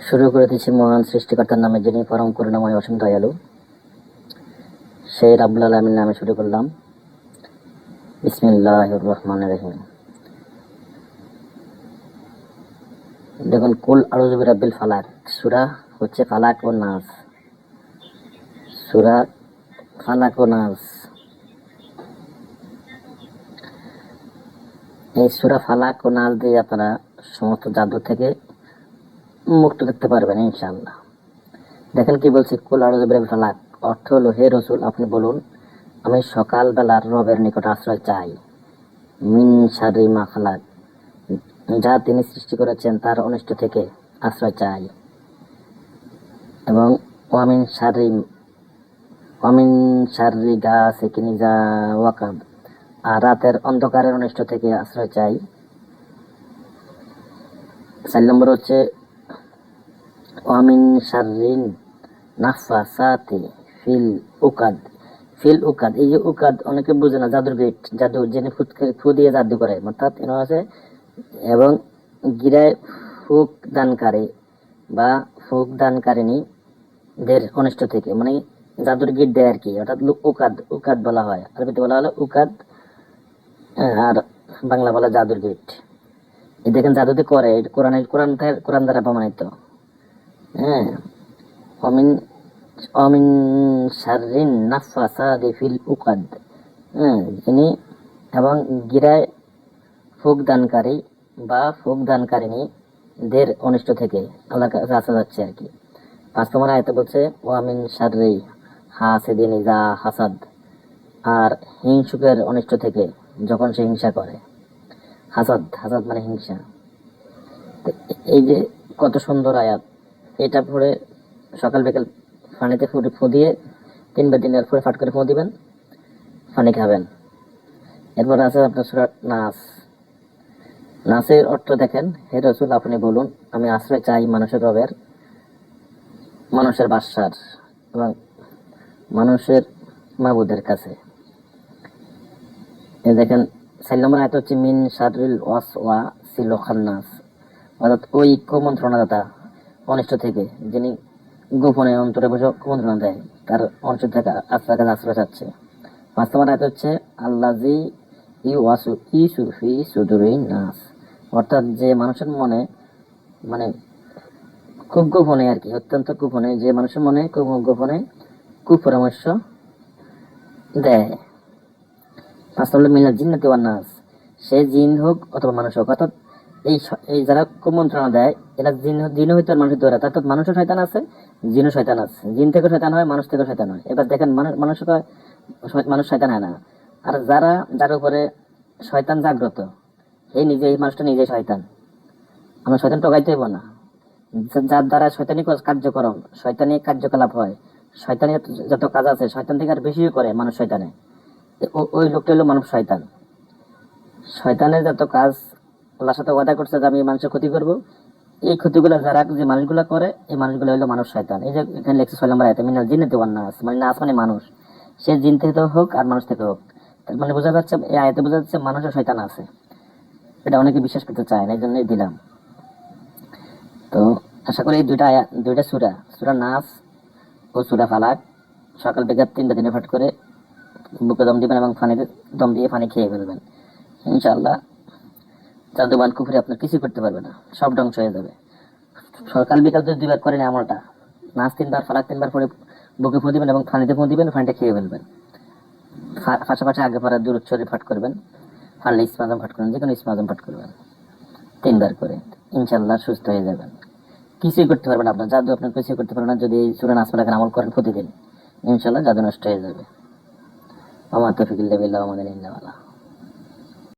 শুরু করে দিচ্ছি মহান সৃষ্টিকর্তার নামে, যিনি পরম করুণাময় অসীম দয়ালু, সেই রাব্বুল আলামিন নামে শুরু করলাম। বিসমিল্লাহির রহমানির রহিম। দেখুন, কুল আউযু বিরাব্বিল ফালাক সূরা হচ্ছে ফালাক ও নাস। সূরা ফালাক ও নাস, এই সূরা ফালাক ও নাস দিয়ে আপনারা সমস্ত জাদু থেকে মুক্ত থাকতে পারবেন ইনশাআল্লাহ। দেখেন কি বলছে, কুল আউযু বিরাব্বিল ফালাক অর্থ হলো, হে রাসূল আপনি বলুন, আমি সকালবেলার রবের নিকট আশ্রয় চাই। মিন শাররি মা খালাক, যা তিনি সৃষ্টি করেছেন তার অনিষ্ট থেকে আশ্রয় চাই। এবং ওয়ামিন শাররি গাসিকিন ইযা ওয়াকাব, আর রাতের অন্ধকারের অনিষ্ট থেকে আশ্রয় চাই। 4 নম্বর হচ্ছে ওয়ামিন শাররি নাফাসাতি ফিল উকাদ। ফিল উকাদ, এই যে উকাদ অনেকে বুঝে না, জাদুর গেট, জাদু যিনি ফু দিয়ে জাদু করে, অর্থাৎ এনে আছে। এবং গিরায় ফুক দানকারী বা ফুক দানকারিনীদের অনিষ্ট থেকে, মানে জাদুর গিট দেয় আর কি, অর্থাৎ উকাদ, উকাদ বলা হয়, আরবিতে বলা হলো উকাদ, আর বাংলা বলা জাদুর গিট। এই দেখেন জাদুতে করে, কোরআন দ্বারা প্রমাণিত। হ্যাঁ, অমিন অমিন শাররিন নাফাসাতি ফিল উকাদ, যিনি এবং গিরায় ফুক দানকারী বা ফুক দানকারিনীদের অনিষ্ট থেকে আল্লাহর কাছে আসা যাচ্ছে আর কি। 5 নম্বর আয়াতে বলছে ওয়ামিন শাররি হাসিদিন ইযা হাসাদ, আর হিংসুকের অনিষ্ট থেকে যখন সে হিংসা করে। হাসাদ, হাসাদ মানে হিংসা। এই যে কত সুন্দর আয়াত, এটা পড়ে সকাল বিকাল পানিতে ফু দিয়ে 3 পরে ফাট করে ফু দিবেন, পানি খাবেন। এরপর আছে আপনার সূরা নাস। নাসের অর্থ দেখেন, হে রাসূল আপনি বলুন, আমি আশ্রয় চাই মানুষের রবের, মানুষের বাদশার এবং মানুষের মাবুদের কাছে। এই দেখেন 4 নম্বর আয়াত হচ্ছে মিন শাররিল ওয়াসওয়াসিল খান্নাস, অর্থাৎ ওই কুমন্ত্রণাদাতা অনিষ্ট থেকে, যিনি গোপনে অন্তরে বসে কুমন্ত্রণা দেয়, তার অনিষ্ট থেকে আশ্রয় চাচ্ছে। 5 নম্বর আয়াত হচ্ছে আল্লাযী ইউওয়াসু ফি সুদুরিন নাস, অর্থাৎ যে মানুষের মনে, মানে খুব গোপনে আর কি, অত্যন্ত গোপনে, যে মানুষের মনে খুব গোপনে কুপরামর্শ দেয়। 5 নম্বর মিনাল জিন্নাতি ওয়ান নাস, সে জিন হোক অথবা মানুষ হোক, অর্থাৎ এই যারা কুমন্ত্রণা দেয় এরা জিন হইতে আর মানুষের দ্বারা, অর্থাৎ মানুষও শয়তান আছে, জিনও শয়তান আছে। জিন থেকে শয়তান হয়, মানুষ থেকে শয়তান হয়। এবার দেখেন মানুষ শয়তান হয় না। আর যার উপরে শয়তান জাগ্রত, এই মানুষটা নিজেই শয়তান। আমরা শয়তান টকাইতে হইব না। যার দ্বারা শয়তানি কার্যকলাপ হয়, শয়তানি যত কাজ আছে, শয়তান থেকে আর বেশি করে মানুষ শয়তানে, ওই লোকটা হলো মানব শয়তান। শয়তানের যত কাজ আল্লাহর সাথে ওয়াদা করছে যে আমি মানুষের ক্ষতি করব, এই ক্ষতিগুলো যারা যে মানুষগুলো করে, এই মানুষগুলো হলো মানুষ শয়তান। এই যে এখানে লেখছে 6 নম্বর আয়াতে মিনাল জিন্নাতি ওয়ান নাস, মানে নাস মানে মানুষ, সে জিন থেকে হোক আর মানুষ থেকে হোক। তার মানে বোঝা যাচ্ছে, এই আয়াতে বোঝা যাচ্ছে মানুষের শয়তান আছে। এটা অনেকে বিশ্বাস করতে চায় না, এই জন্যই দিলাম। তো আশা করি এই দুইটা সূরা নাস ও সূরা ফালাক সকাল বিকাল 3 দিনে ফাট করে বুকে দম দিবেন এবং পানিতে দম দিয়ে পানি খেয়ে ফেলবেন ইনশাআল্লাহ। জাদুবান কুফরি আপনার কিছু করতে পারবে না, সব ধ্বংস হয়ে যাবে। সকাল বিকাল যদি 2 বার করেন আমলটা, নাচ 3 বার, ফালাক 3 বার পরে বুকে ফু দিবেন এবং পানিতে ফু দিবেন, পানিটা খেয়ে ফেলবেন। পাশাপাশি আগে পরে দুরূদ শরীফ পাঠ করবেন, পারলে ইসমে আযম পাঠ করবেন, যে কোনো ইসমে আযম পাঠ করবেন 3 বার করে, ইনশাআল্লাহ সুস্থ হয়ে যাবেন। কিছুই করতে পারবেন আপনার, জাদু আপনার কিছুই করতে পারবেন না যদি এই সূরা নাস ফালাক আমল করেন প্রতিদিন, ইনশাআল্লাহ জাদু নষ্ট হয়ে যাবে। ওয়া মা তাওফীক ইল্লা বিল্লাহ ওয়া মা তাওফীক ইল্লা বিল্লাহ।